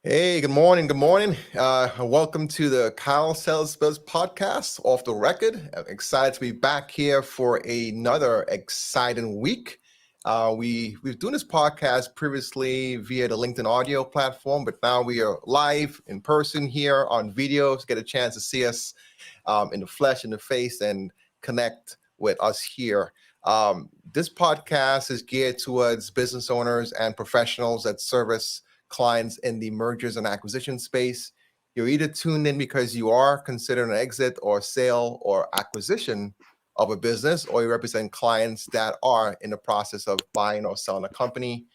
Hey, good morning. Good morning. Welcome to the Kyle Sells Biz podcast, Off the Record. I'm excited to be back here for another exciting week. We've done this podcast previously via the LinkedIn audio platform, but now we are live in person here on video to get a chance to see us in the flesh, in the face, and connect with us here. This podcast is geared towards business owners and professionals that service clients in the mergers and acquisition space. You're either tuned in because you are considering an exit or sale or acquisition of a business, or you represent clients that are in the process of buying or selling a company.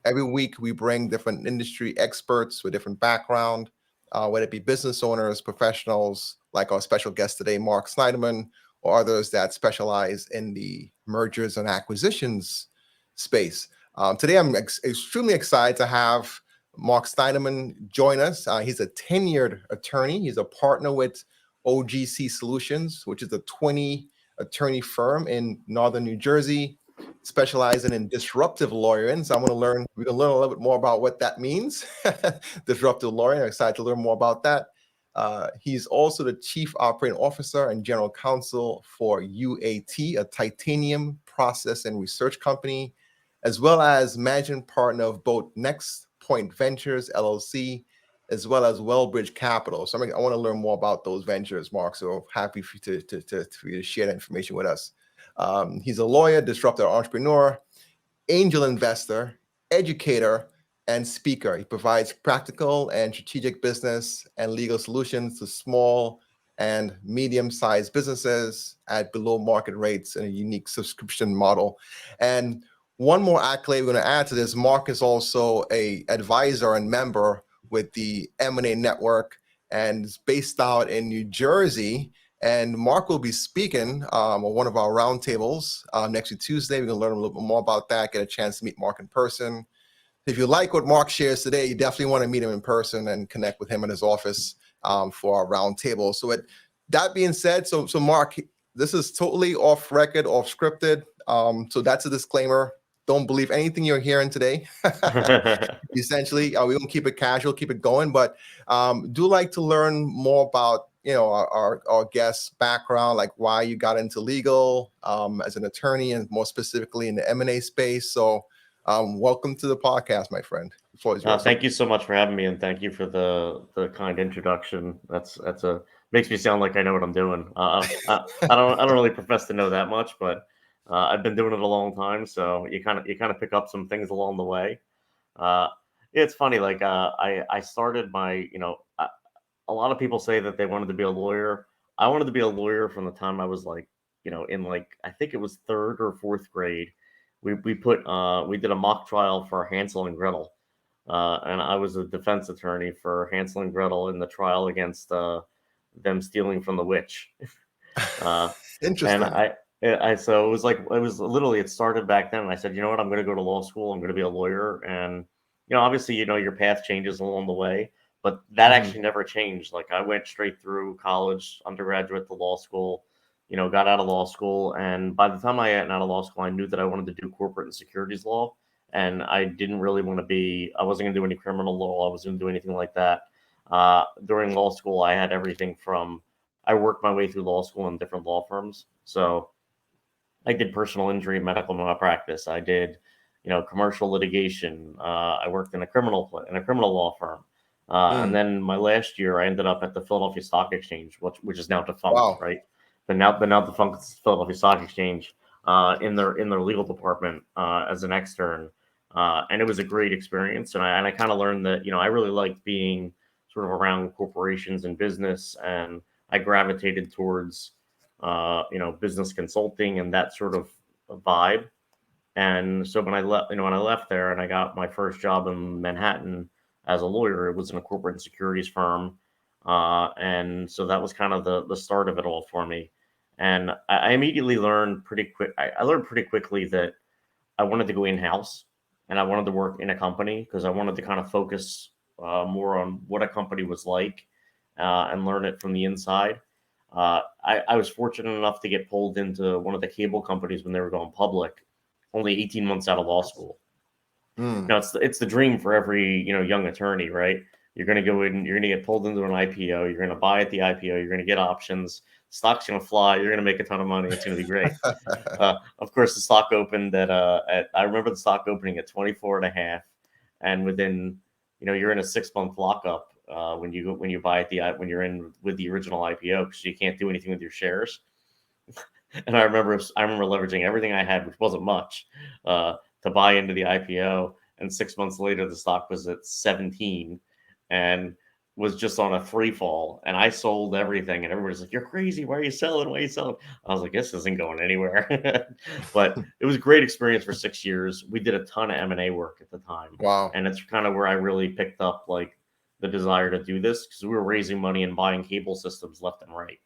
Every week, we bring different industry experts with different background, whether it be business owners, professionals, like our special guest today, Marc Snyderman, or others that specialize in the mergers and acquisitions space. Today, I'm extremely excited to have Marc Snyderman join us. He's a tenured attorney. He's a partner with OGC Solutions, which is a 20-attorney firm in northern New Jersey, specializing in disruptive lawyering. So we can learn a little bit more about what that means. Disruptive lawyering. I'm excited to learn more about that. He's also the Chief Operating Officer and General Counsel for UAT, a titanium process and research company, as well as managing partner of both Next Point Ventures, LLC, as well as Wellbridge Capital. So I want to learn more about those ventures, Marc. So happy for you to share that information with us. He's a lawyer, disruptor, entrepreneur, angel investor, educator, and speaker. He provides practical and strategic business and legal solutions to small and medium-sized businesses at below market rates in a unique subscription model. And one more accolade we're going to add to this: Marc is also an advisor and member with the Eminae Network and is based out in New Jersey. And Marc will be speaking on one of our roundtables next week, Tuesday. We're going to learn a little bit more about that, get a chance to meet Marc in person. If you like what Marc shares today, you definitely want to meet him in person and connect with him in his office for our roundtable. So with that being said, so Marc, this is totally off record, off scripted. So that's a disclaimer. Don't believe anything you're hearing today. Essentially, we won't keep it casual, keep it going, but do like to learn more about our guest's background, like why you got into legal as an attorney, and more specifically in the M&A space. So welcome to the podcast, my friend. Thank you so much for having me, and thank you for the kind introduction. That's a makes me sound like I know what I'm doing. I don't really profess to know that much, but I've been doing it a long time, so you kind of pick up some things along the way. Uh, it's funny, like I started a lot of people say that they wanted to be a lawyer. I wanted to be a lawyer from the time I was in I think it was third or fourth grade. We did a mock trial for Hansel and Gretel. And I was a defense attorney for Hansel and Gretel in the trial against them stealing from the witch. Interesting. And so it started back then. And I said, you know what, I'm going to go to law school. I'm going to be a lawyer. And, obviously, your path changes along the way, but that actually never changed. Like I went straight through college, undergraduate to law school, got out of law school. And by the time I got out of law school, I knew that I wanted to do corporate and securities law. And I didn't really want to I wasn't going to do any criminal law. I wasn't going to do anything like that. During law school, I had everything I worked my way through law school in different law firms. So I did personal injury medical malpractice. I did, commercial litigation. I worked in a criminal law firm. And then my last year, I ended up at the Philadelphia Stock Exchange, which is now defunct, right? The now defunct Philadelphia Stock Exchange in their legal department as an extern. And it was a great experience. And I kind of learned that, I really liked being sort of around corporations and business. And I gravitated towards, business consulting and that sort of vibe. And so when I left there and I got my first job in Manhattan as a lawyer, it was in a corporate and securities firm. And so that was kind of the start of it all for me. And I immediately learned pretty quick. I learned pretty quickly that I wanted to go in-house and I wanted to work in a company because I wanted to kind of focus more on what a company was like and learn it from the inside. I was fortunate enough to get pulled into one of the cable companies when they were going public, only 18 months out of law school. Now it's the dream for every young attorney, right? You're going to go in, you're going to get pulled into an IPO. You're going to buy at the IPO. You're going to get options. Stock's going to fly. You're going to make a ton of money. It's going to be great. Of course, the stock opened I remember the stock opening at 24.5, and within, you're in a 6-month lockup when you buy at when you're in with the original IPO, because you can't do anything with your shares. And I remember leveraging everything I had, which wasn't much, to buy into the IPO. And 6 months later, the stock was at 17 and was just on a free fall. And I sold everything. And everybody's like, "You're crazy. Why are you selling? Why are you selling?" I was like, "This isn't going anywhere." But it was a great experience for 6 years. We did a ton of M&A work at the time. Wow. And it's kind of where I really picked up like the desire to do this, because we were raising money and buying cable systems left and right.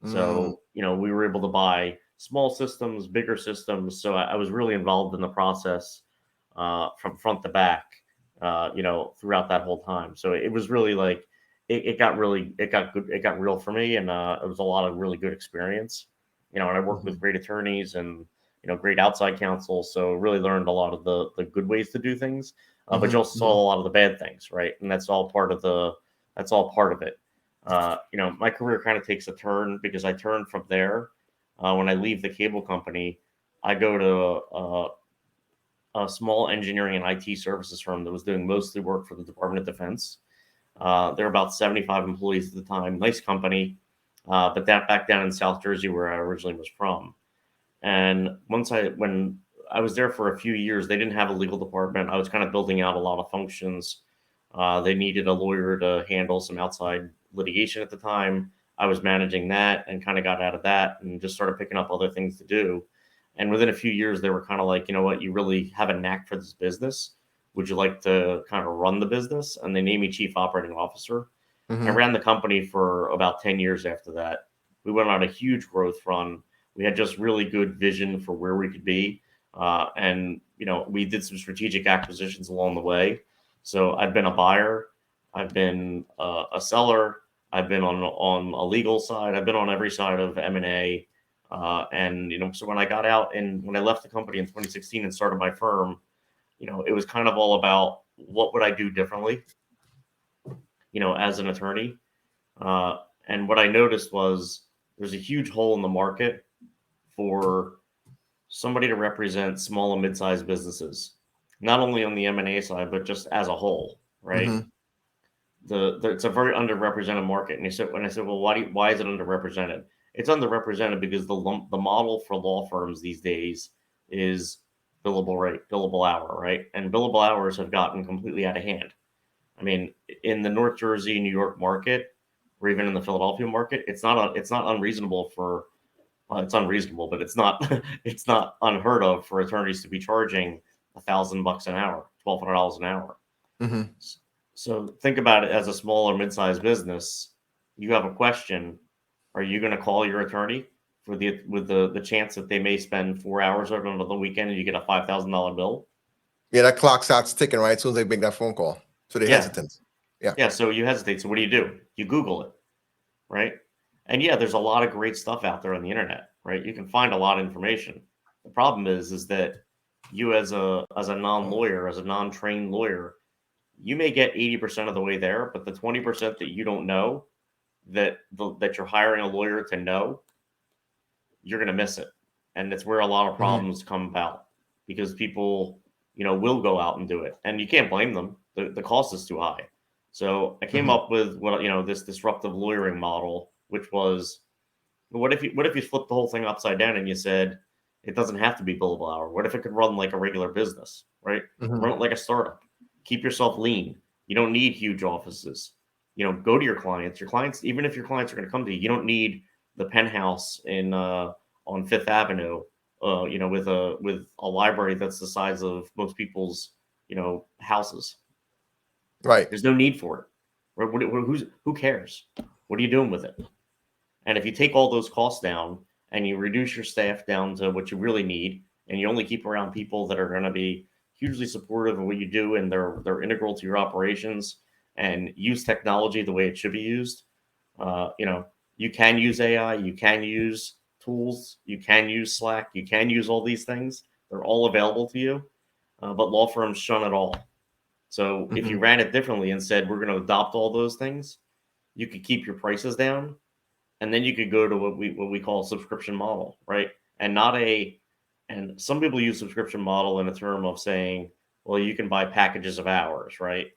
So, we were able to buy small systems, bigger systems. So I was really involved in the process from front to back, throughout that whole time. So it was really like, it got good. It got real for me. And it was a lot of really good experience, and I worked with great attorneys and, great outside counsel. So really learned a lot of the good ways to do things, but you also saw a lot of the bad things. Right. And that's all part of it. My career kind of takes a turn because I turn from there. When I leave the cable company, I go to a small engineering and IT services firm that was doing mostly work for the Department of Defense. There were about 75 employees at the time. Nice company, but that back down in South Jersey, where I originally was from. And when I was there for a few years, they didn't have a legal department. I was kind of building out a lot of functions. They needed a lawyer to handle some outside litigation at the time. I was managing that and kind of got out of that and just started picking up other things to do. And within a few years, they were kind of like, "You know what, you really have a knack for this business. Would you like to kind of run the business?" And they named me chief operating officer. I ran the company for about 10 years after that. We went on a huge growth run. We had just really good vision for where we could be. And we did some strategic acquisitions along the way. So I've been a buyer. I've been a seller. I've been on a legal side. I've been on every side of M&A. And so when I got out and when I left the company in 2016 and started my firm, it was kind of all about what would I do differently, as an attorney. And what I noticed was there's a huge hole in the market for somebody to represent small and mid-sized businesses, not only on the M&A side, but just as a whole, right? It's a very underrepresented market. And when I said, "Well, why is it underrepresented?" It's underrepresented because the model for law firms these days is billable rate, billable hour, right? And billable hours have gotten completely out of hand. I mean, in the North Jersey, New York market, or even in the Philadelphia market, it's not unreasonable it's unreasonable, but it's not it's not unheard of for attorneys to be charging $1,000 an hour, $1,200 an hour. So think about it as a small or mid-sized business. You have a question. Are you going to call your attorney with the chance that they may spend 4 hours on the weekend and you get a $5,000 bill? Yeah, that clock starts ticking right as soon as they make that phone call. So they're hesitant. Yeah. So you hesitate. So what do? You Google it, right? And there's a lot of great stuff out there on the internet, right? You can find a lot of information. The problem is that you as a non-lawyer, as a non-trained lawyer, you may get 80% of the way there, but the 20% that you don't know, that you're hiring a lawyer to know, you're going to miss it. And that's where a lot of problems come about, because people, will go out and do it. And you can't blame them. The cost is too high. So I came up with this disruptive lawyering model, which was, what if you flip the whole thing upside down and you said, it doesn't have to be billable hour. What if it could run like a regular business, right? Run it like a startup. Keep yourself lean. You don't need huge offices. Go to your clients. Your clients, even if your clients are going to come to you, you don't need the penthouse on Fifth Avenue, with a library that's the size of most people's, houses. Right. There's no need for it. Who cares? What are you doing with it? And if you take all those costs down and you reduce your staff down to what you really need, and you only keep around people that are going to be hugely supportive of what you do and they're integral to your operations, and use technology the way it should be used, you can use AI, you can use tools, you can use Slack, you can use all these things. They're all available to you, but law firms shun it all. So if you ran it differently and said, we're going to adopt all those things, you could keep your prices down, and then you could go to what we call a subscription model, right? And some people use subscription model in a term of saying, well, you can buy packages of hours, right?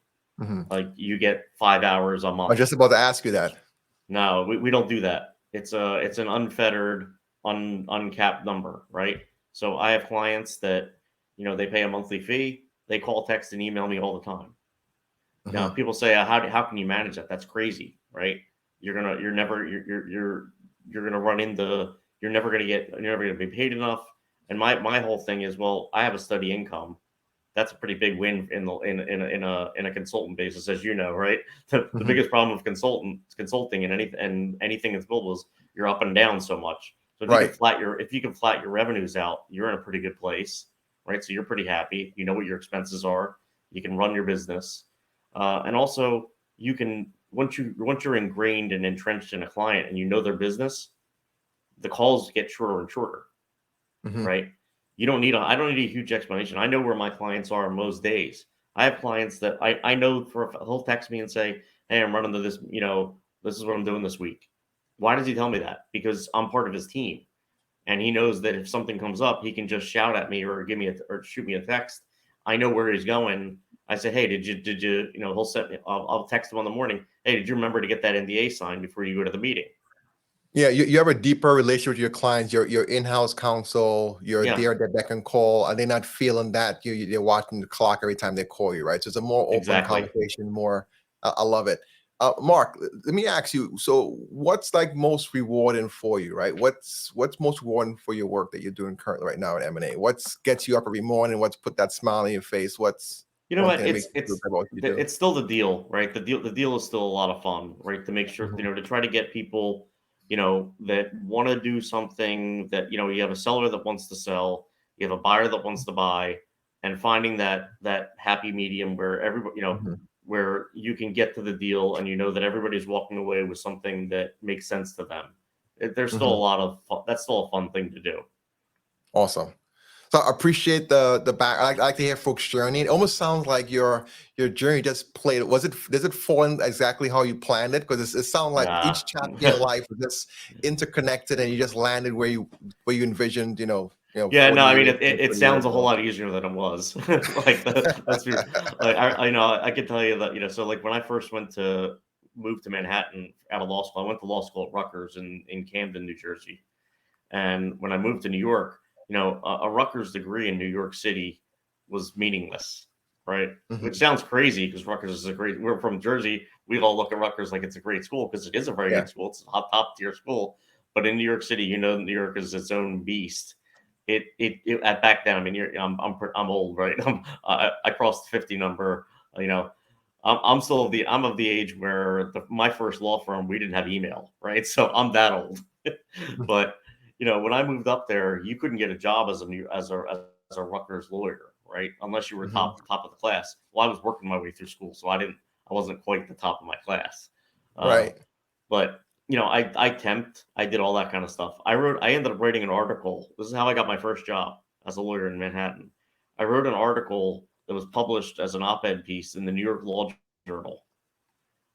Like you get 5 hours a I month. was just about to ask you that. No, we don't do that. It's an unfettered, uncapped number, right? So I have clients that, they pay a monthly fee. They call, text, and email me all the time. Now people say, how can you manage that? That's crazy, right? You're never gonna be paid enough. And my whole thing is, well, I have a steady income. That's a pretty big win in a consultant basis, as you know, right? The biggest problem of consulting and anything that's built is you're up and down so much. So if you can flat your revenues out, you're in a pretty good place, right? So you're pretty happy. You know what your expenses are. You can run your business, and also you can once you're ingrained and entrenched in a client and you know their business, the calls get shorter and shorter, right? I don't need a huge explanation. I know where my clients are most days. I have clients that I know he'll text me and say, hey, I'm running to this, this is what I'm doing this week. Why does he tell me that? Because I'm part of his team. And he knows that if something comes up, he can just shout at me or shoot me a text. I know where he's going. I say, hey, did you, he'll set me, I'll text him in the morning. Hey, did you remember to get that NDA signed before you go to the meeting? Yeah, you have a deeper relationship with your clients, your in-house counsel, you're there at their beck and call, and they're not feeling that you're watching the clock every time they call you, right? So it's a more open conversation, I love it. Marc, let me ask you, so what's like most rewarding for you, right? What's most rewarding for your work that you're doing currently right now at Eminae? What gets you up every morning? What's put that smile on your face? What's what? It's still the deal, right? The deal is still a lot of fun, right? To make sure, to try to get people, that want to do something that, you have a seller that wants to sell, you have a buyer that wants to buy, and finding that happy medium where everybody, where you can get to the deal and that everybody's walking away with something that makes sense to them. There's still a lot of fun. That's still a fun thing to do. Awesome. So I appreciate the back. I like to hear folks' journey. It almost sounds like your journey just played. Does it fall in exactly how you planned it? Because it sounds like each chapter in your life was just interconnected, and you just landed where you envisioned. Yeah, no, I mean it sounds a whole lot easier than it was. Like that's like I can tell you that so like when I first moved to Manhattan out of law school, I went to law school at Rutgers in Camden, New Jersey, and when I moved to New York, a Rutgers degree in New York City was meaningless, right? Which sounds crazy because Rutgers is we're from Jersey. We all look at Rutgers like it's a great school because it is a very good school. It's a top tier school. But in New York City, New York is its own beast. It at back then, I mean, I'm old, right? I crossed the 50 number, I'm of the age where my first law firm, we didn't have email, right? So I'm that old. But when I moved up there, you couldn't get a job as a Rutgers lawyer, right? Unless you were top of the class. Well, I was working my way through school, so I wasn't quite the top of my class. Right. But I temped, I did all that kind of stuff. I ended up writing an article. This is how I got my first job as a lawyer in Manhattan. I wrote an article that was published as an op-ed piece in the New York Law Journal.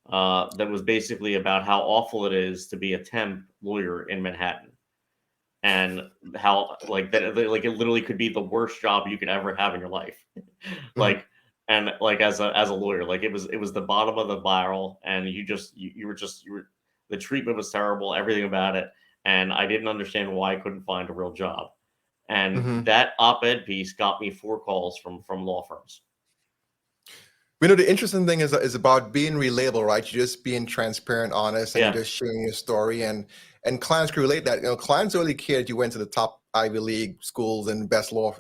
That was basically about how awful it is to be a temp lawyer in Manhattan, and how like it literally could be the worst job you could ever have in your life. And as a lawyer, like it was the bottom of the barrel, and the treatment was terrible, everything about it, and I didn't understand why I couldn't find a real job. And that op-ed piece got me 4 calls from law firms. The interesting thing is about being relatable, right? You're just being transparent, honest, and you're just sharing your story, and clients can relate that. Clients really care that you went to the top Ivy League schools and best law,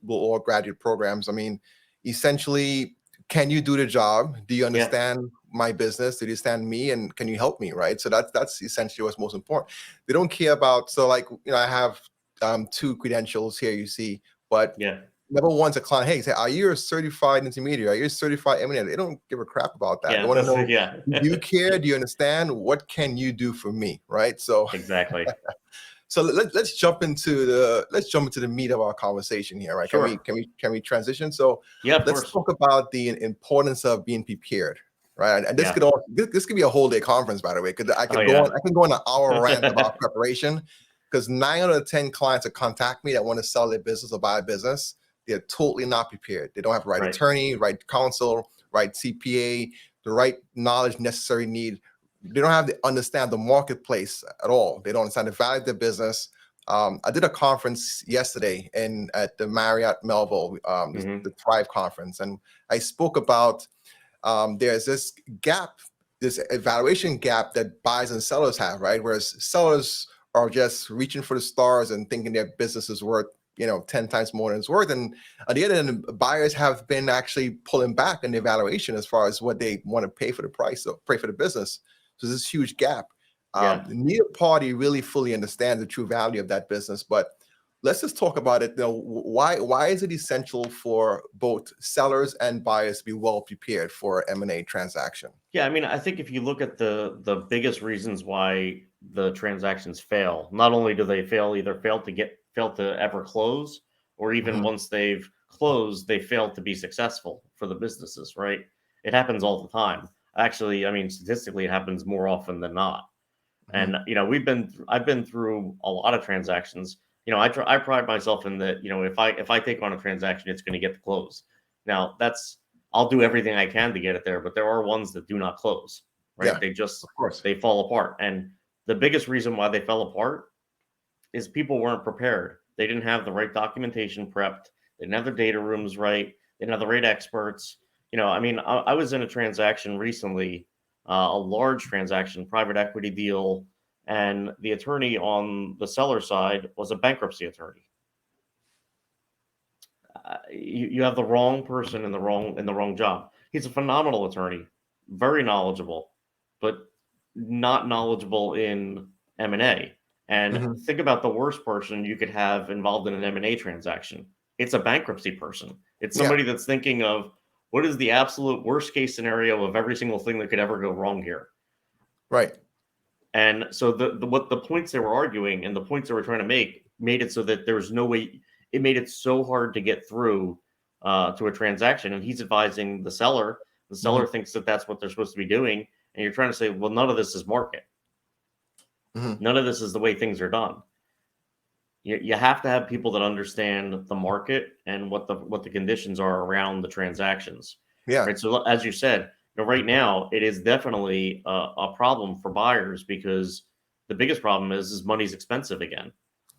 law graduate programs. I mean, essentially, can you do the job? Do you understand my business? Do you understand me? And can you help me? Right. So that's essentially what's most important. They don't care about. So like, I have 2 credentials here, you see, but never once a client, hey, say, are you a certified intermediary? Are you a certified eminent? They don't give a crap about that. They want to know, do you care? Do you understand? What can you do for me? Right. So exactly. So let's jump into the meat of our conversation here, right? Sure. Can we transition? So Yeah, of let's course. talk about the importance of being prepared, right? And this Yeah. this could be a whole day conference, by the way, because I Oh, can yeah. go on an hour rant about preparation, because 9 out of 10 clients that contact me that want to sell their business or buy a business, they're totally not prepared. They don't have the right Right. attorney, right counsel, right CPA, the right knowledge necessary need. They don't have to understand the marketplace at all. They don't understand the value of their business. I did a conference yesterday at the Marriott Melville, the Thrive conference, and I spoke about there's this gap, this evaluation gap that buyers and sellers have, right? Whereas sellers are just reaching for the stars and thinking their business is worth 10 times more than it's worth. And on the other end, buyers have been actually pulling back in the evaluation as far as what they want to pay for the price or pay for the business. So there's this huge gap. Yeah. Neither party really fully understands the true value of that business. But let's just talk about it. Why is it essential for both sellers and buyers to be well prepared for an M&A transaction? Yeah, I mean, I think if you look at the biggest reasons why the transactions fail, not only do they fail to ever close, or even once they've closed, they fail to be successful for the businesses, right? It happens all the time. Actually, I mean, statistically, it happens more often than not. And I've been through a lot of transactions. I pride myself in that. If I take on a transaction, it's going to get to close. Now I'll do everything I can to get it there, but there are ones that do not close, right? Yeah, They just, of course. they fall apart. And the biggest reason why they fell apart is people weren't prepared. They didn't have the right documentation prepped. They didn't have their data rooms right. They didn't have the right experts. I mean, I was in a transaction recently, a large transaction, private equity deal, and the attorney on the seller side was a bankruptcy attorney. You have the wrong person in the wrong job. He's a phenomenal attorney, very knowledgeable, but not knowledgeable in M&A. And think about the worst person you could have involved in an M&A transaction. It's a bankruptcy person. It's somebody that's thinking of what is the absolute worst case scenario of every single thing that could ever go wrong here. Right. And so what the points they were arguing and the points they were trying to make made it so that there was no way. It made it so hard to get through to a transaction. And he's advising the seller. The seller thinks that that's what they're supposed to be doing. And you're trying to say, well, none of this is market. None of this is the way things are done. You have to have people that understand the market and what the conditions are around the transactions. Yeah. Right. So as you said, right now it is definitely a problem for buyers because the biggest problem is money's expensive again.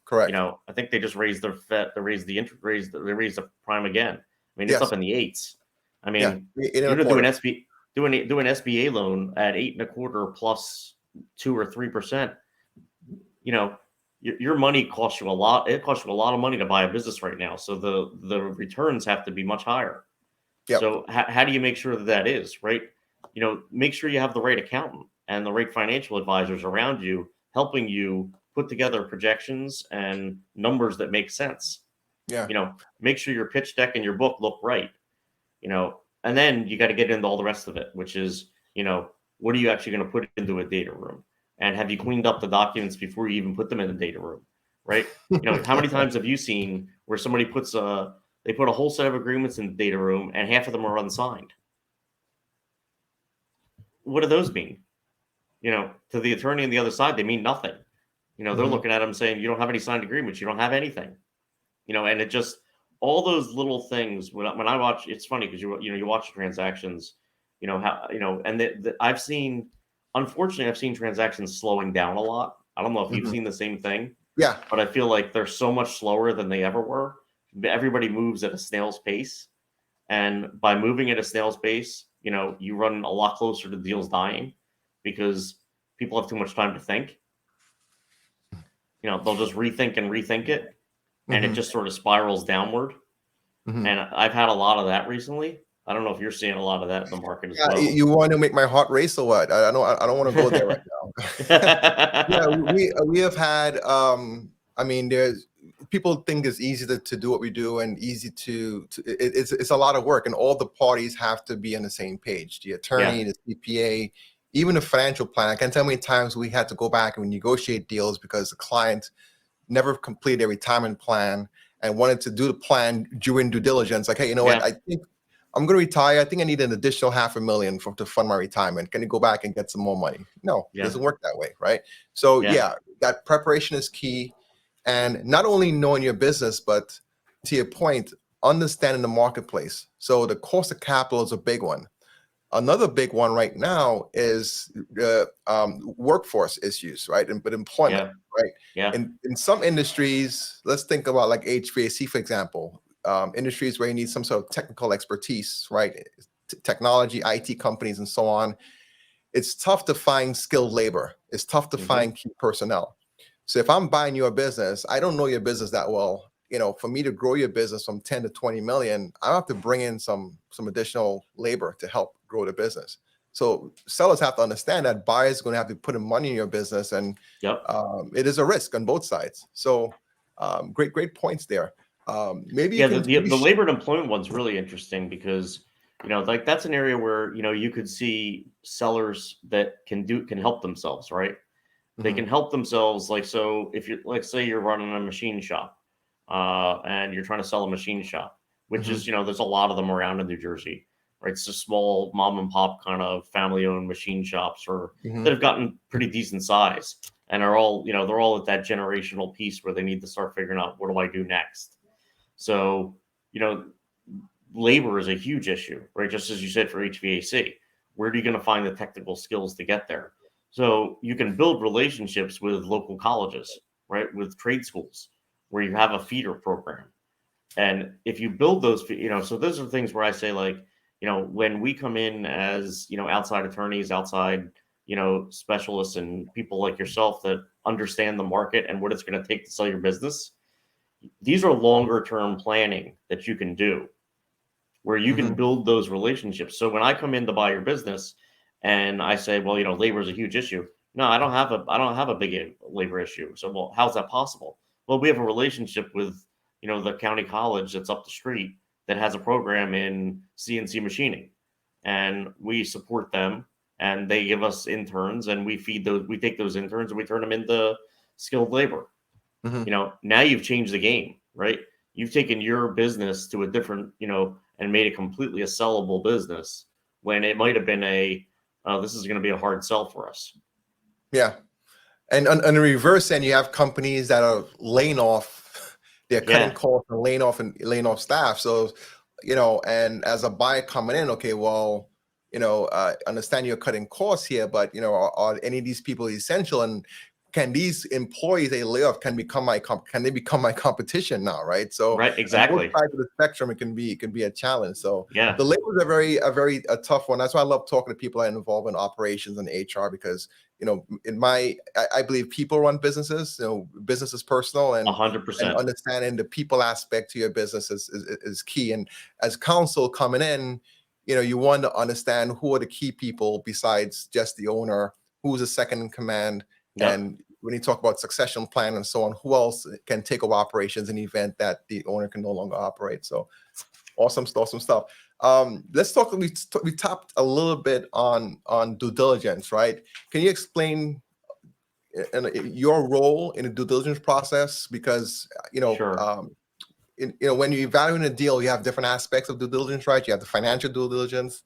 Correct. I think they just raised they raised the prime again. I mean, it's up in the 8s. I mean, you're gonna do an SBA loan at 8.25 plus 2 or 3%. Your money costs you a lot. It costs you a lot of money to buy a business right now. So the returns have to be much higher. Yep. So how do you make sure that is right? Make sure you have the right accountant and the right financial advisors around you, helping you put together projections and numbers that make sense. Yeah. Make sure your pitch deck and your book look right. And then you got to get into all the rest of it, which is, what are you actually going to put into a data room? And have you cleaned up the documents before you even put them in the data room? Right. How many times have you seen where somebody they put a whole set of agreements in the data room and half of them are unsigned? What do those mean? To the attorney on the other side, they mean nothing. They're looking at them saying, you don't have any signed agreements. You don't have anything, and it just, all those little things when I watch, it's funny because you watch transactions, and unfortunately, I've seen transactions slowing down a lot. I don't know if you've seen the same thing. Yeah. But I feel like they're so much slower than they ever were. Everybody moves at a snail's pace. And by moving at a snail's pace, you run a lot closer to deals dying because people have too much time to think. They'll just rethink it. And it just sort of spirals downward. And I've had a lot of that recently. I don't know if you're seeing a lot of that in the market as well. You want to make my heart race or what? I don't want to go there right now. Yeah, we have had. I mean, there's people think it's easy to do what we do and easy it's a lot of work, and all the parties have to be on the same page. The attorney, the CPA, even the financial plan. I can't tell how many times we had to go back and negotiate deals because the client never completed their retirement plan and wanted to do the plan during due diligence. Like, hey, you know what? I think I'm going to retire. I think I need an additional $500,000 to fund my retirement. Can you go back and get some more money? No, it doesn't work that way, right? So that preparation is key. And not only knowing your business, but to your point, understanding the marketplace. So the cost of capital is a big one. Another big one right now is workforce issues, right? But employment, right? Yeah. In some industries, let's think about like HVAC, for example, industries where you need some sort of technical expertise, right? Technology, IT companies, and so on. It's tough to find skilled labor. It's tough to find key personnel. So if I'm buying your business, I don't know your business that well. For me to grow your business from 10 to 20 million, I have to bring in some additional labor to help grow the business. So sellers have to understand that buyers are going to have to put in money in your business, and it is a risk on both sides. So great points there. Maybe you can. The labor and employment one's really interesting because like that's an area where you could see sellers that can help themselves, right? They can help themselves. Like, so if you're like, say you're running a machine shop, and you're trying to sell a machine shop, which is, there's a lot of them around in New Jersey, right? It's just small mom and pop kind of family owned machine shops that have gotten pretty decent size and are all, they're all at that generational piece where they need to start figuring out, what do I do next? So, labor is a huge issue, right? Just as you said for HVAC, where are you going to find the technical skills to get there? So you can build relationships with local colleges, right? With trade schools where you have a feeder program. And if you build those, so those are things where I say, like, when we come in as, outside attorneys, outside, specialists and people like yourself that understand the market and what it's going to take to sell your business, these are longer term planning that you can do where you can build those relationships. So when I come in to buy your business and I say, well, labor is a huge issue. No, I don't have a big labor issue. So, well, how's that possible? Well, we have a relationship with, the county college that's up the street that has a program in CNC machining, and we support them, and they give us interns, and we take those interns and we turn them into skilled labor. Now you've changed the game, right? You've taken your business to a different, and made it completely a sellable business when it might have been this is going to be a hard sell for us. Yeah. And on the reverse end, you have companies that are laying off, they're cutting costs and laying off staff. So, and as a buyer coming in, okay, well, understand you're cutting costs here, but, are any of these people essential? And can these employees they lay off can they become my competition now, right? So right, exactly. On both sides of the spectrum, it can be a challenge. So the labor is a very tough one. That's why I love talking to people that are involved in operations and HR, because I believe people run businesses. Business is personal, and 100%. And understanding the people aspect to your business is key. And as counsel coming in, you want to understand who are the key people besides just the owner, who's the second in command. And when you talk about succession plan and so on, who else can take over operations in the event that the owner can no longer operate? So awesome stuff. Let's talk. We tapped a little bit on due diligence, right? Can you explain your role in the due diligence process? Because sure. When you evaluate a deal, you have different aspects of due diligence, right? You have the financial due diligence.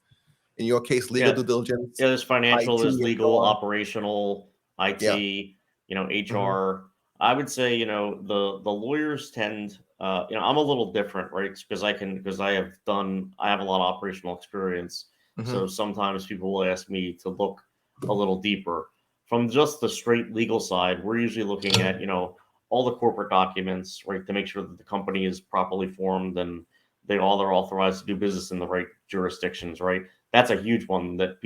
In your case, legal due diligence. Yeah, there's financial, IT, there's legal, operational, IT, HR. I would say, the lawyers tend, I'm a little different, right? Because I have a lot of operational experience. So sometimes people will ask me to look a little deeper. From just the straight legal side, we're usually looking at, all the corporate documents, right, to make sure that the company is properly formed and they're authorized to do business in the right jurisdictions, right? That's a huge one that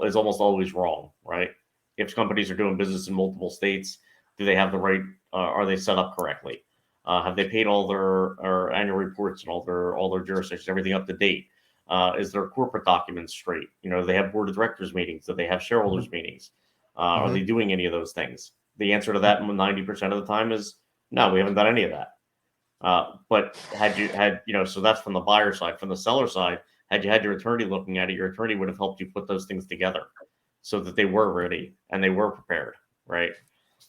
is almost always wrong, right? If companies are doing business in multiple states, do they have the right? Are they set up correctly? Have they paid all their annual reports and all their jurisdictions, everything up to date? Is their corporate documents straight? They have board of directors meetings. Do they have shareholders meetings? Are they doing any of those things? The answer to that 90% of the time is no. We haven't done any of that. But so that's from the buyer side. From the seller side, had you had your attorney looking at it, your attorney would have helped you put those things together so that they were ready and they were prepared, right?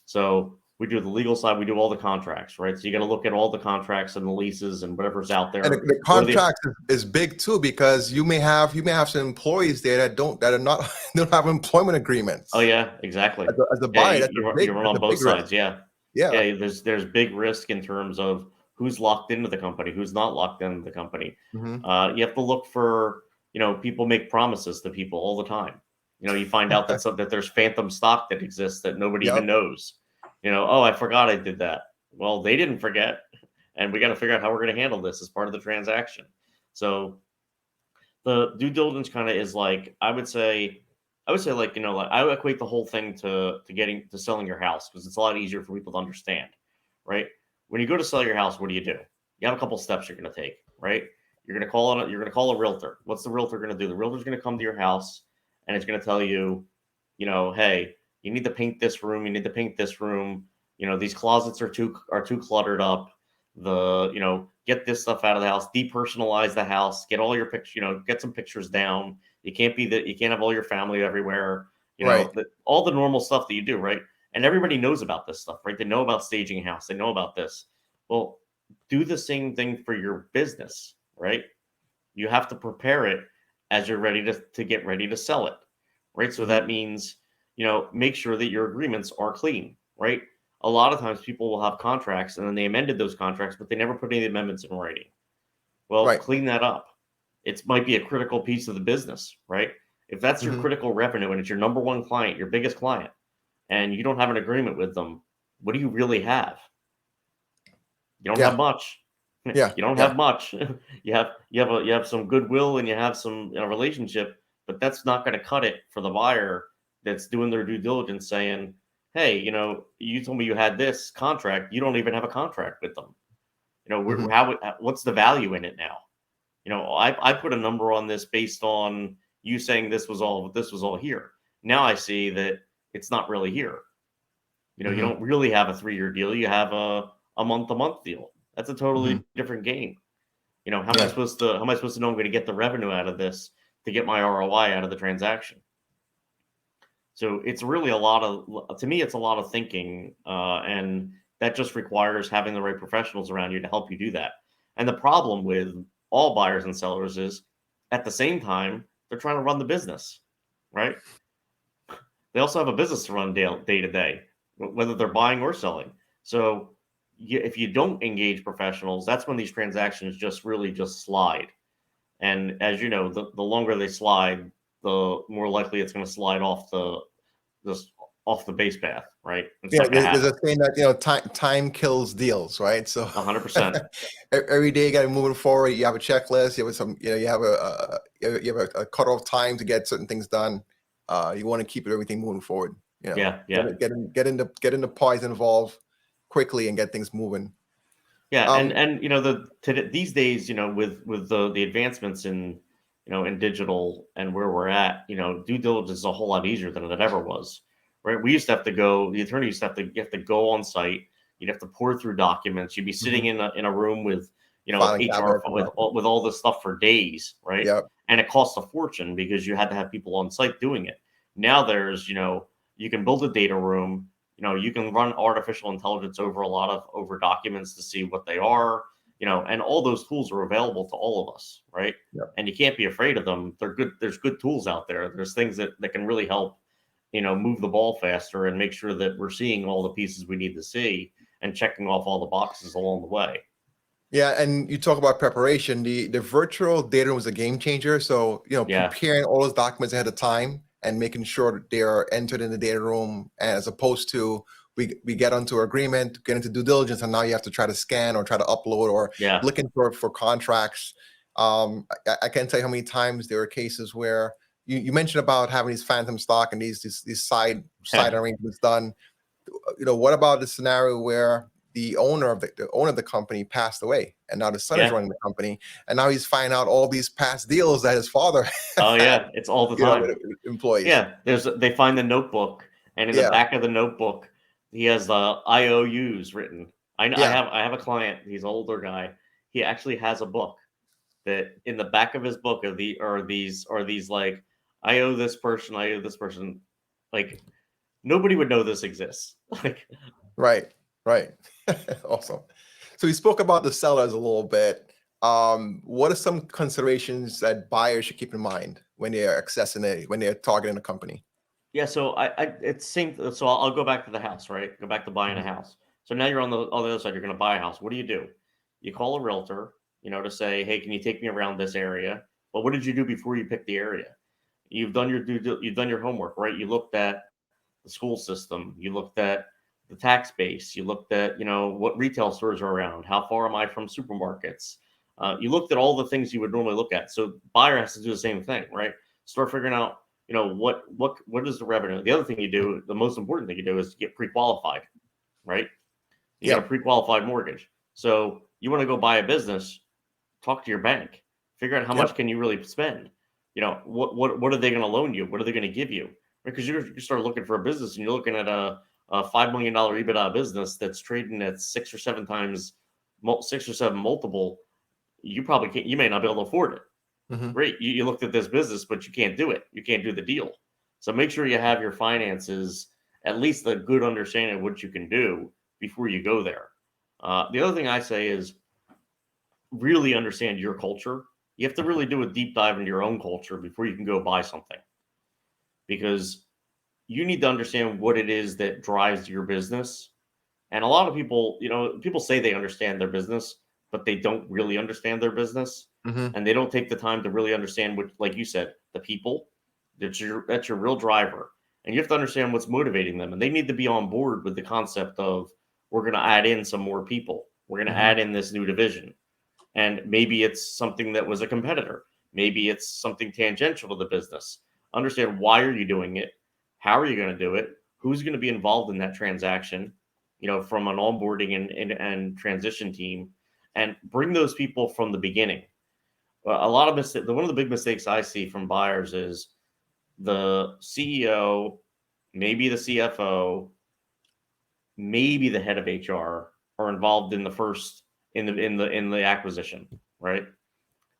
So We do the legal side. We do all the contracts, right? So you got to look at all the contracts and the leases and whatever's out there. And the contract is big too, because you may have some employees there that are not don't have employment agreements. Oh yeah, exactly. As a buyer, that's you run on both sides. Yeah. Yeah. There's big risk in terms of who's locked into the company, who's not locked into the company. Mm-hmm. You have to look for, people make promises to people all the time. You find out that there's phantom stock that exists that nobody even knows. Oh, I forgot I did that. Well, they didn't forget, and we got to figure out how we're going to handle this as part of the transaction. So the due diligence kind of is like, I would say like, like I would equate the whole thing to selling your house, because it's a lot easier for people to understand, right? When you go to sell your house, what do? You have a couple steps you're going to take, right? You're going to call a realtor. What's the realtor going to do? The realtor's going to come to your house and it's going to tell you, hey, you need to paint this room. You need to paint this room. These closets are too cluttered up. Get this stuff out of the house, depersonalize the house, get all your pictures, get some pictures down. You can't have all your family everywhere, Right. All the normal stuff that you do, right? And everybody knows about this stuff, right? They know about staging a house. They know about this. Well, do the same thing for your business, right? You have to prepare it as you're ready to get ready to sell it, right? So that means, make sure that your agreements are clean, right? A lot of times people will have contracts and then they amended those contracts, but they never put any amendments in writing. Well, clean that up. It might be a critical piece of the business, right? If that's your critical revenue and it's your number one client, your biggest client, and you don't have an agreement with them, what do you really have? You don't have much. Yeah. You don't have much. You have some goodwill and you have some relationship, but that's not going to cut it for the buyer that's doing their due diligence, saying, hey, you told me you had this contract. You don't even have a contract with them. What's the value in it now? I put a number on this based on you saying this was all here. Now I see that it's not really here. You don't really have a 3-year deal. You have a month-to-month deal. That's a totally different game. How am I supposed to know I'm going to get the revenue out of this to get my ROI out of the transaction? So it's really to me, it's a lot of thinking, and that just requires having the right professionals around you to help you do that. And the problem with all buyers and sellers is, at the same time, they're trying to run the business, right? They also have a business to run day to day, whether they're buying or selling. So if you don't engage professionals, that's when these transactions just slide. And as you know, the longer they slide, the more likely it's going to slide off the base path, right? There's a saying that time kills deals, right? So 100%. Every day you got to move forward. You have a checklist. You have a cutoff time to get certain things done. You want to keep everything moving forward. Yeah. Get into parties involved quickly and get things moving. Yeah, and these days, with the advancements in in digital and where we're at, due diligence is a whole lot easier than it ever was, right? We used to have to go. The attorney used to have to go on site. You'd have to pour through documents. You'd be sitting in a room with HR with all this stuff for days, right? Yep. And it costs a fortune because you had to have people on site doing it. Now there's you can build a data room. You can run artificial intelligence over documents to see what they are, and all those tools are available to all of us, right? Yep. And you can't be afraid of them. They're good. There's good tools out there. There's things that can really help, move the ball faster and make sure that we're seeing all the pieces we need to see and checking off all the boxes along the way. Yeah, and you talk about preparation. The virtual data room was a game changer. So, preparing all those documents ahead of time and making sure that they are entered in the data room, as opposed to we get onto agreement, get into due diligence, and now you have to try to scan or try to upload or looking for contracts. I can't tell you how many times there are cases where you mentioned about having these phantom stock and these side arrangements done. What about the scenario where the owner of the company passed away, and now the son is running the company, and now he's finding out all these past deals that his father oh yeah, it's all the time. With employees. Yeah, they find the notebook, and in the back of the notebook, he has the IOUs written. I have a client. He's an older guy. He actually has a book that in the back of his book are these like, I owe this person. Like, nobody would know this exists. Like, Right. Right. Awesome. So we spoke about the sellers a little bit. What are some considerations that buyers should keep in mind when they're when they're targeting a company? Yeah, so it seems so. I'll go back to the house, right? Go back to buying a Mhm. house. So now you're on the other side. You're going to buy a house. What do? You call a realtor, to say, hey, can you take me around this area? But what did you do before you picked the area? You've done your homework, right? You looked at the school system. You looked at the tax base. You looked at what retail stores are around. How far am I from supermarkets? You looked at all the things you would normally look at. So buyer has to do the same thing, right? Start figuring out what is the revenue. The other thing you do, the most important thing you do, is get pre-qualified, right? You got a Yep. pre-qualified mortgage. So you want to go buy a business, talk to your bank, figure out how much Yep. can you really spend. What are they going to loan you? What are they going to give you? Because you start looking for a business and you're looking at a $5 million EBITDA business that's trading at 6 or 7 multiple. You probably can't. You may not be able to afford it. Hmm. Great. You looked at this business, but you can't do it. You can't do the deal. So make sure you have your finances, at least a good understanding of what you can do before you go there. The other thing I say is really understand your culture. You have to really do a deep dive into your own culture before you can go buy something, because you need to understand what it is that drives your business. And a lot of people, people say they understand their business, but they don't really understand their business. Hmm. And they don't take the time to really understand what, like you said, the people. That's your real driver. And you have to understand what's motivating them. And they need to be on board with the concept of, we're going to add in some more people. We're going to Hmm. add in this new division. And maybe it's something that was a competitor. Maybe it's something tangential to the business. Understand, why are you doing it? How are you going to do it? Who's going to be involved in that transaction? From an onboarding and transition team, and bring those people from the beginning. A lot of one of the big mistakes I see from buyers is the CEO, maybe the CFO, maybe the head of HR are involved in the first in the acquisition, right?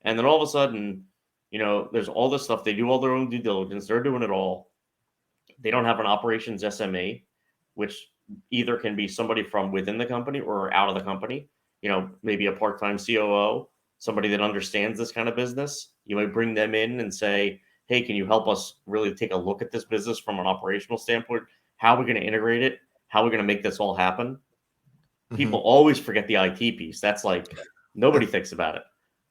And then all of a sudden, there's all this stuff. They do all their own due diligence. They're doing it all. They don't have an operations SME, which either can be somebody from within the company or out of the company. Maybe a part-time COO, somebody that understands this kind of business. You might bring them in and say, hey, can you help us really take a look at this business from an operational standpoint? How are we going to integrate it? How are we going to make this all happen? Hmm. People always forget the IT piece. That's like, nobody thinks about it.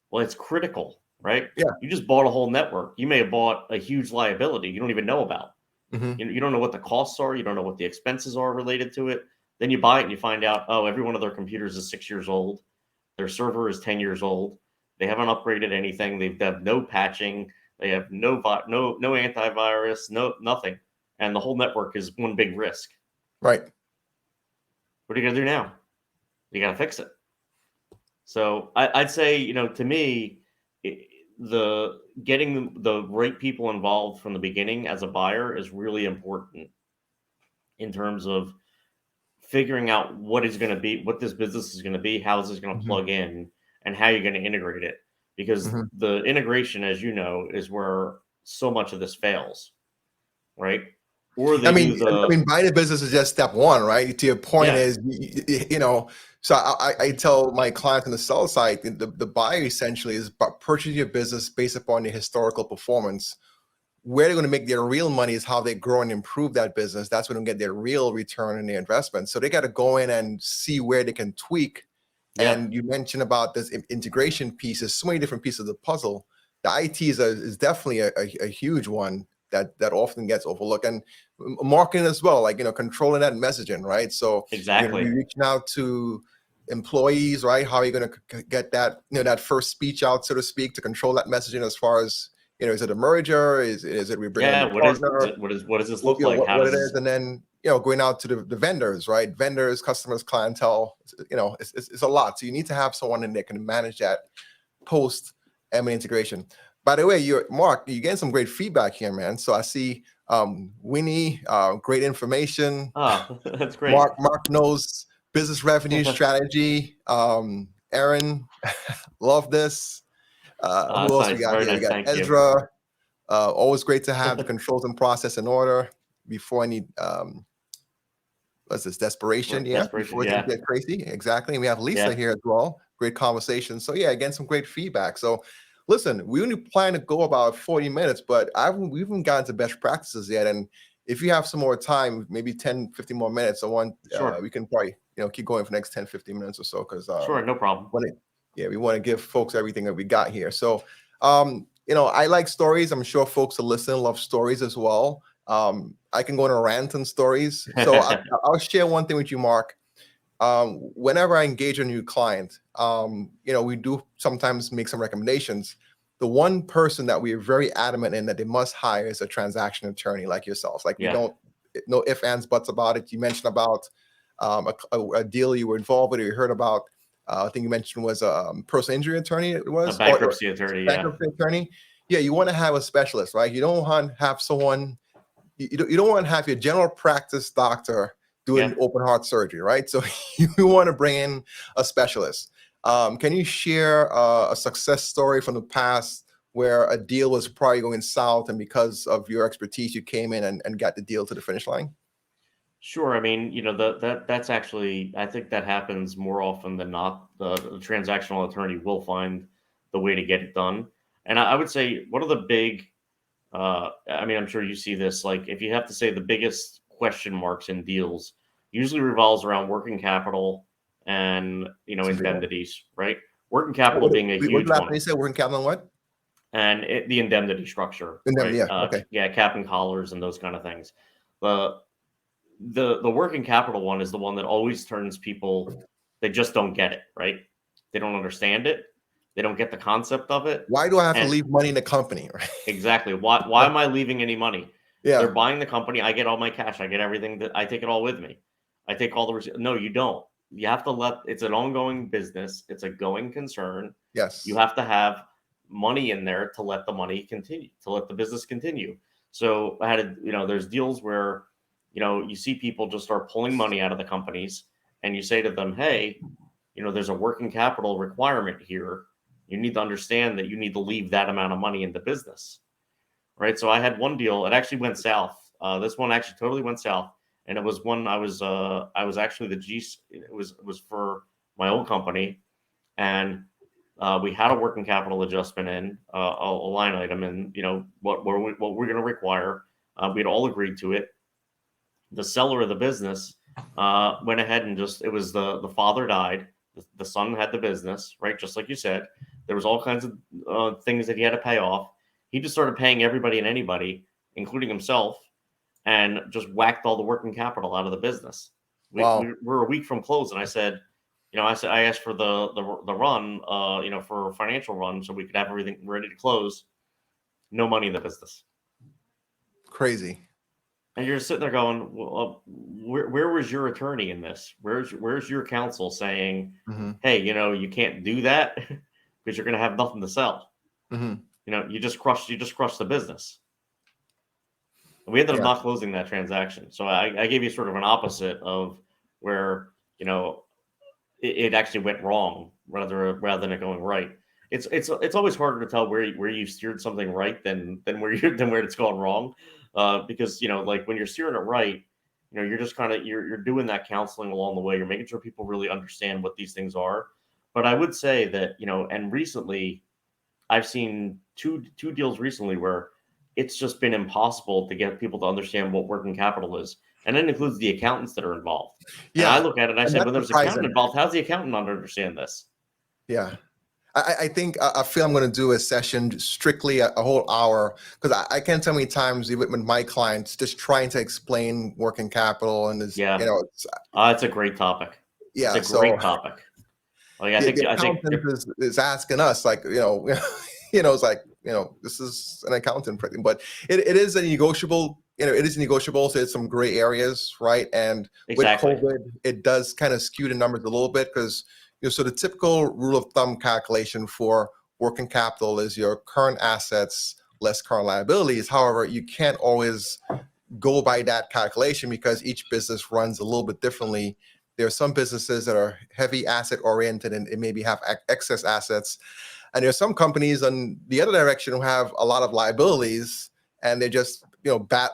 Well, it's critical, right? Yeah. You just bought a whole network. You may have bought a huge liability you don't even know about. Hmm. You don't know what the costs are. You don't know what the expenses are related to it. Then you buy it and you find out, oh, every one of their computers is 6 years old. Their server is 10 years old. They haven't upgraded anything. They've done no patching. They have no antivirus, no nothing, and the whole network is one big risk. Right. What are you gonna do now? You got to fix it. So I'd say, to me, the getting the right people involved from the beginning as a buyer is really important in terms of figuring out what this business is going to be, how is this going to Hmm. plug in, and how you're going to integrate it. Because Hmm. the integration, as you know, is where so much of this fails, right? Or I they mean, do the buying a business is just step one, right? To your point yeah, is, so I tell my clients on the sell side, the buyer essentially is purchasing your business based upon the historical performance. Where they're going to make their real money is how they grow and improve that business. That's when they get their real return on their investment. So they got to go in and see where they can tweak. yeah, And you mentioned about this integration piece. There's so many different pieces of the puzzle. The IT is definitely a huge one that often gets overlooked, and marketing as well. Like controlling that messaging, right? So you're going to exactly. be reaching out to employees, right? How are you going to get that that first speech out, so to speak, to control that messaging as far as is it a merger? Is it we bring on a Yeah, new partner? what does this look like? How What does it is, this? and then going out to the vendors, right? Vendors, customers, clientele. It's a lot. So you need to have someone in there can manage that post M&A integration. By the way, Marc, you're getting some great feedback here, man. So I see Winnie, great information. Ah, that's great. Marc knows business revenue strategy. Aaron, love this. Who That's else we nice. got Very here? We nice. got Thank you. Ezra. Always great to have the controls and process in order before any what's this, desperation, Desperation, before things yeah. get crazy. Exactly. And we have Lisa Yeah. here as well. Great conversation. So yeah, again, some great feedback. So listen, we only plan to go about 40 minutes, but we haven't gotten to best practices yet. And if you have some more time, maybe 10, 15 more minutes, Sure. we can probably, keep going for the next 10, 15 minutes or so. Cause Sure, no problem. we want to give folks everything that we got here. So, I like stories. I'm sure folks that listen love stories as well. I can go on a rant on stories. So I'll share one thing with you, Marc. Whenever I engage a new client, we do sometimes make some recommendations. The one person that we are very adamant in that they must hire is a transaction attorney like yourself. Like we Yeah. don't, no ifs, ands, buts about it. You mentioned about a deal you were involved with or you heard about. I think you mentioned was a personal injury attorney. It was A bankruptcy attorney, yeah. bankruptcy attorney. Yeah, you want to have a specialist, right? You don't want to have someone. You don't want to have your general practice doctor doing open heart surgery, right? So you want to bring in a specialist. Can you share a success story from the past where a deal was probably going south, and because of your expertise, you came in and got the deal to the finish line? Sure. I mean, that's actually, I think that happens more often than not. The transactional attorney will find the way to get it done. And I would say one of the big, I mean, I'm sure you see this, like if you have to say the biggest question marks in deals, usually revolves around working capital and, indemnities, right? Working capital being a What huge last one. you said? Working capital on what? And the indemnity structure, Indemnity, right? yeah, okay. Yeah, cap and collars and those kind of things. The working capital one is the one that always turns people, they just don't get it, right? They don't understand it. They don't get the concept of it. Why do I have to And leave money in the company? Right? exactly. Why am I leaving any money? They're Yeah. buying the company. I get all my cash. I get everything that I take it all with me. I take all the receipts. No, you don't. You have to it's an ongoing business. It's a going concern. Yes. You have to have money in there to let the money continue, to let the business continue. So I had, there's deals where, you see people just start pulling money out of the companies and you say to them, hey, there's a working capital requirement here. You need to understand that you need to leave that amount of money in the business. Right. So I had one deal, it actually went south. This one actually totally went south. And it was one I was actually it was for my old company. And we had a working capital adjustment in a line item, and what we're going to require. We'd all agreed to it. The seller of the business went ahead and it was the father died, the son had the business, right? Just like you said, there was all kinds of things that he had to pay off. He just started paying everybody and anybody, including himself, and just whacked all the working capital out of the business. We were a week from close, and I said, I asked for the run, for a financial run, so we could have everything ready to close. No money in the business. Crazy. And you're sitting there going, well, where was your attorney in this? Where's your counsel saying, hey, you can't do that because you're going to have nothing to sell. You just crushed the business. And we ended up not closing that transaction. So I gave you sort of an opposite of where, it actually went wrong rather than it going right. It's always harder to tell where you steered something right than where it's gone wrong, because like when you're steering it right, you're just kind of you're doing that counseling along the way. You're making sure people really understand what these things are. But I would say that and recently, I've seen two deals recently where it's just been impossible to get people to understand what working capital is. And that includes the accountants that are involved. Yeah. And I look at it and I said, when there's an accountant involved, how's the accountant not understand this? Yeah. I think I feel I'm going to do a session strictly a whole hour, because I can't tell how many times with my clients just trying to explain working capital and this, it's a great topic. Yeah. It's a great topic. Like I think is asking us like, it's like, this is an accountant, but it is a negotiable, it is negotiable. So it's some gray areas, right? And exactly. With COVID, it does kind of skew the numbers a little bit because, so the typical rule of thumb calculation for working capital is your current assets less current liabilities. However, you can't always go by that calculation because each business runs a little bit differently. There are some businesses that are heavy asset oriented and it maybe have excess assets. And there are some companies on the other direction who have a lot of liabilities and they're just,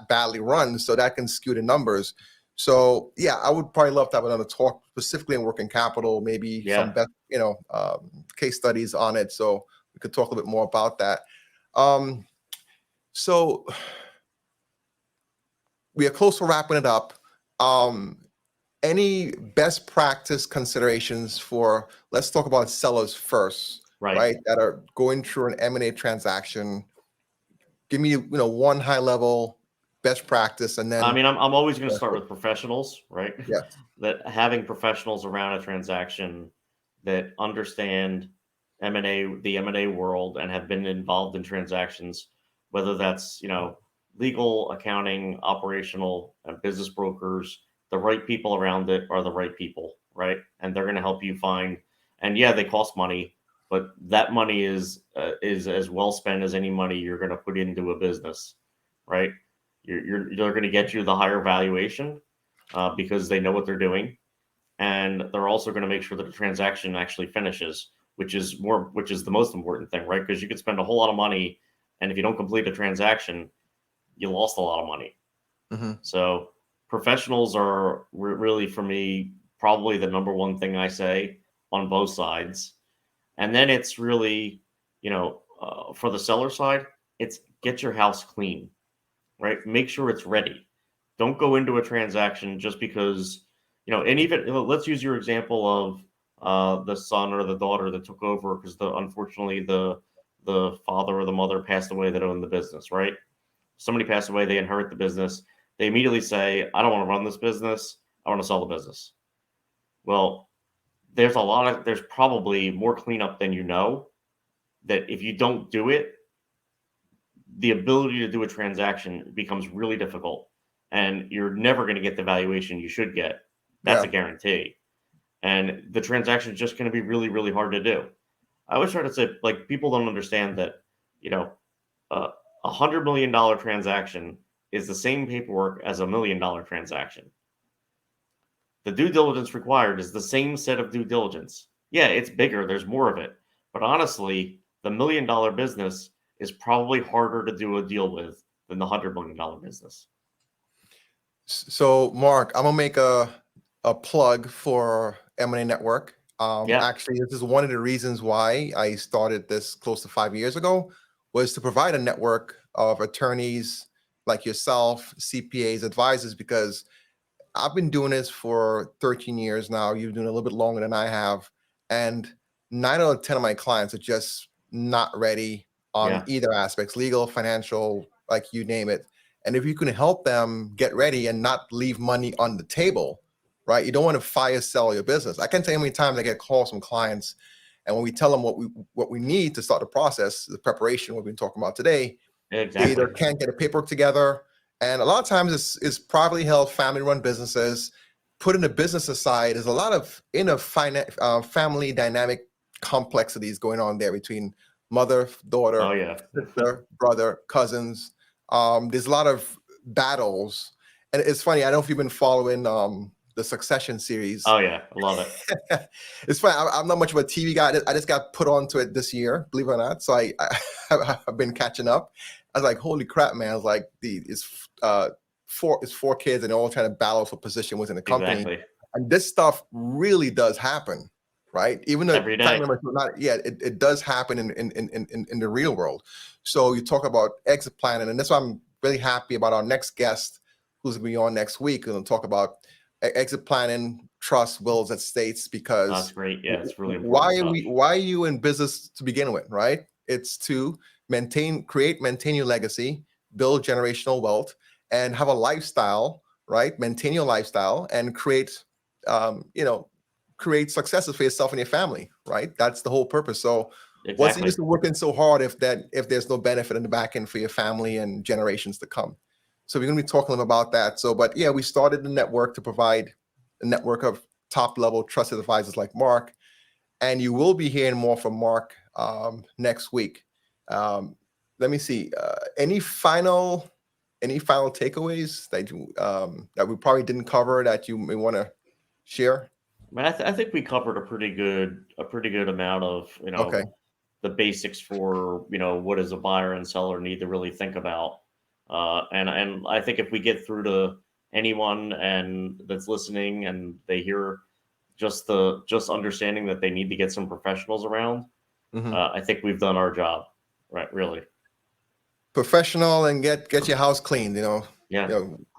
badly run. So that can skew the numbers. So yeah, I would probably love to have another talk specifically in working capital, maybe some Yeah. best, case studies on it. So we could talk a little bit more about that. Um, so we are close to wrapping it up. Um, any best practice considerations for, let's talk about sellers first, right? That are going through an M&A transaction. Give me, one high level best practice, and I then mean, I'm always going to start with professionals, right? yes. That having professionals around a transaction that understand M&A, the M&A world, and have been involved in transactions, whether that's legal, accounting, operational, business brokers, the right people around it are the right people, right? And they're going to help you find. And yeah, they cost money, but that money is as well spent as any money you're going to put into a business, right? They're going to get you the higher valuation because they know what they're doing, and they're also going to make sure that the transaction actually finishes, which is the most important thing, right? Because you could spend a whole lot of money, and if you don't complete a transaction, you lost a lot of money. Mm-hmm. So professionals are really, for me, probably the number one thing I say on both sides, and then it's really, for the seller side, it's get your house clean, right? Make sure it's ready. Don't go into a transaction just because, and even let's use your example of the son or the daughter that took over because unfortunately the father or the mother passed away that owned the business, right? Somebody passed away, they inherit the business. They immediately say, I don't want to run this business. I want to sell the business. Well, there's probably more cleanup than you know, that if you don't do it, the ability to do a transaction becomes really difficult, and you're never going to get the valuation you should get. That's Yeah. a guarantee. And the transaction is just going to be really, really hard to do. I always try to say, like, people don't understand that, uh, $100 million transaction is the same paperwork as $1 million transaction. The due diligence required is the same set of due diligence. Yeah, it's bigger, there's more of it. But honestly, the $1 million business is probably harder to do a deal with than the $100 million business. So, Marc, I'm gonna make a plug for M&A Network. Yeah. Actually, this is one of the reasons why I started this close to 5 years ago, was to provide a network of attorneys like yourself, CPAs, advisors, because I've been doing this for 13 years now. You've been doing a little bit longer than I have, and 9 out of 10 of my clients are just not ready on Yeah. either aspects, legal, financial, like you name it. And if you can help them get ready and not leave money on the table, right? You don't want to fire sell your business. I can't tell you how many times I get calls from clients, and when we tell them what we need to start the process, the preparation we've been talking about today, they Exactly. either can't get the paperwork together, and a lot of times it's privately held, family-run businesses. Putting the business aside, there's a lot of family dynamic complexities going on there between mother, daughter, Oh yeah. sister, brother, cousins. There's a lot of battles, and it's funny. I don't know if you've been following the Succession series. Oh yeah. I love it. It's funny. I'm not much of a TV guy. I just got put onto it this year, believe it or not. So I've been catching up. I was like, holy crap, man! I was like, it's four kids, and they're all trying to battle for position within the company. Exactly. And this stuff really does happen, right? Even though Every family day. members are not, yeah, it does happen in the real world. So you talk about exit planning, and that's why I'm really happy about our next guest, who's going to be on next week. We're going to talk about exit planning, trust, wills, and states, That's because great. Yeah, it's really important stuff. why are you in business to begin with, right? It's to maintain your legacy, build generational wealth, and have a lifestyle, right? Maintain your lifestyle and create, create successes for yourself and your family, right? That's the whole purpose. So what's the Exactly. use of working so hard if there's no benefit in the back end for your family and generations to come? So we're going to be talking about that. So, but yeah, we started the network to provide a network of top level trusted advisors like Marc, and you will be hearing more from Marc next week. Let me see. Any final takeaways that we probably didn't cover that you may want to share? I mean, I think we covered a pretty good amount of Okay. the basics for what does a buyer and seller need to really think about, and I think if we get through to anyone and that's listening and they hear just understanding that they need to get some professionals around, I think we've done our job, right? Really. Professional and get your house cleaned, Yeah.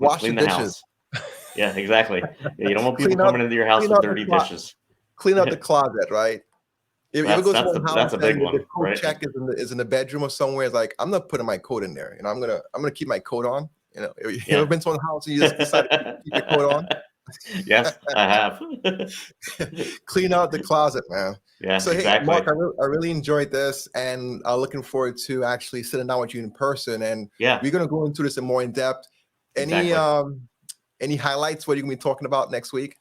Wash Clean the the dishes. house. Yeah, exactly. Yeah, you don't want people Clean out- coming into your house clean with out the dirty closet. dishes. Clean out the closet, right? You ever go to one house that's a big and the one, coat right? check is in the bedroom or somewhere? It's like, I'm not putting my coat in there. I'm gonna keep my coat on. You ever been to one house and you just decide to keep your coat on? Yes, I have. Clean out the closet, man. Yeah, So hey, exactly. Marc, I really enjoyed this, and looking forward to actually sitting down with you in person. And Yeah, we're gonna go into this in more in depth. exactly. Any highlights? What are you gonna be talking about next week?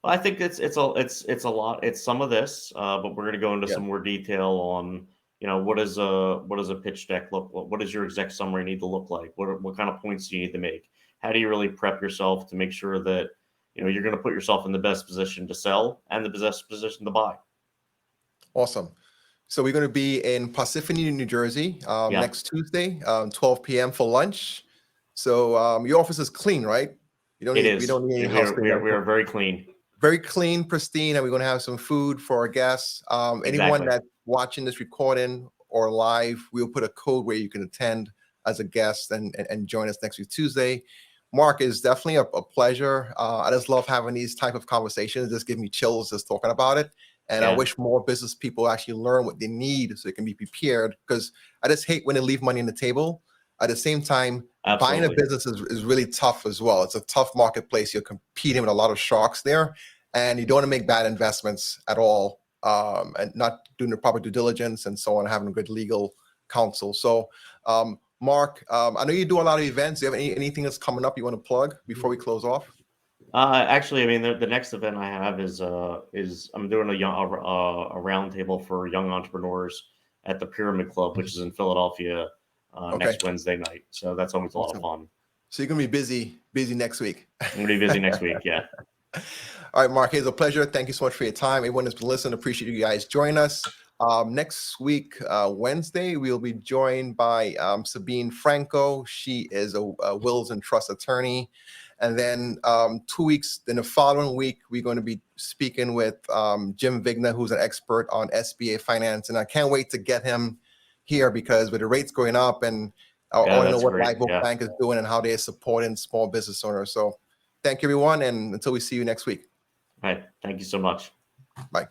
Well, I think it's a lot. It's some of this, but we're going to go into Yeah. some more detail on what does a pitch deck look? What does your exec summary need to look like? What kind of points do you need to make? How do you really prep yourself to make sure that you're going to put yourself in the best position to sell and the best position to buy? Awesome. So we're going to be in Parsippany, New Jersey, Yeah. next Tuesday, 12 p.m. for lunch. So your office is clean, right? We don't need any house We cleaning. are very clean. Very clean, pristine, and we're going to have some food for our guests. Anyone Exactly. that's watching this recording or live, we'll put a code where you can attend as a guest and join us next week, Tuesday. Marc, is definitely a pleasure. I just love having these type of conversations. Just give me chills just talking about it. And I Yeah. wish more business people actually learn what they need so they can be prepared, because I just hate when they leave money on the table. At the same time, buying a Absolutely. business is really tough as well. It's a tough marketplace. You're competing with a lot of sharks there, and you don't want to make bad investments at all, and not doing the proper due diligence and so on, having a good legal counsel. So, Marc, I know you do a lot of events. Do you have anything that's coming up you want to plug before we close off? Actually, I mean, the next event I have is I'm doing a round table for young entrepreneurs at the Pyramid Club, which is in Philadelphia, next Wednesday night. So that's always a lot of fun. So you're gonna be busy next week. I'm gonna be busy next week. Yeah. All right, Marc, it's a pleasure. Thank you so much for your time. Everyone that's been listening, appreciate you guys joining us. Next week, Wednesday, we'll be joined by Sabine Franco. She is a wills and trust attorney. And then 2 weeks, then the following week, we're going to be speaking with Jim Vigna, who's an expert on SBA finance. And I can't wait to get him here, because with the rates going up, and I want to know what Live Oak Bank is doing and how they're supporting small business owners. So thank you, everyone. And until we see you next week. All right. Thank you so much. Bye.